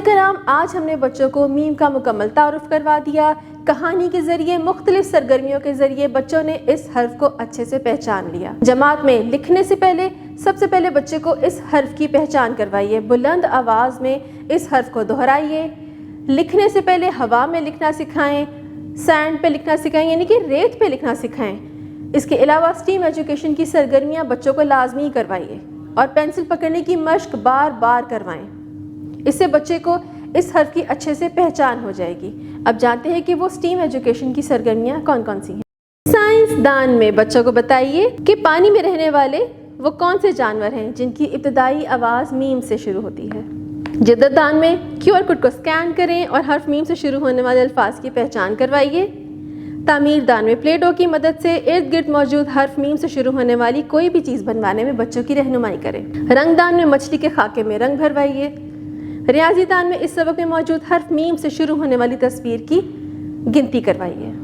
کرام، آج ہم نے بچوں کو میم کا مکمل تعارف کروا دیا۔ کہانی کے ذریعے، مختلف سرگرمیوں کے ذریعے بچوں نے اس حرف کو اچھے سے پہچان لیا۔ جماعت میں لکھنے سے پہلے سب سے پہلے بچے کو اس حرف کی پہچان کروائیے، بلند آواز میں اس حرف کو دہرائیے۔ لکھنے سے پہلے ہوا میں لکھنا سکھائیں، سینڈ پہ لکھنا سکھائیں، یعنی کہ ریت پہ لکھنا سکھائیں۔ اس کے علاوہ اسٹیم ایجوکیشن کی سرگرمیاں بچوں کو لازمی کروائیے اور پینسل پکڑنے کی مشق بار بار کروائیں۔ اس سے بچے کو اس حرف کی اچھے سے پہچان ہو جائے گی۔ اب جانتے ہیں کہ وہ اسٹیم ایجوکیشن کی سرگرمیاں کون کون سی ہیں۔ سائنس دان میں بچوں کو بتائیے کہ پانی میں رہنے والے وہ کون سے جانور ہیں جن کی ابتدائی آواز میم سے شروع ہوتی ہے۔ جدت دان میں QR کوڈ کو اسکین کریں اور حرف میم سے شروع ہونے والے الفاظ کی پہچان کروائیے۔ تعمیر دان میں پلے ڈو کی مدد سے ارد گرد موجود حرف میم سے شروع ہونے والی کوئی بھی چیز بنوانے میں بچوں کی رہنمائی کریں۔ رنگ دان میں مچھلی کے خاکے میں رنگ بھروائیے۔ ریاضی دان میں اس سبق میں موجود حرف میم سے شروع ہونے والی تصویر کی گنتی کروائیے۔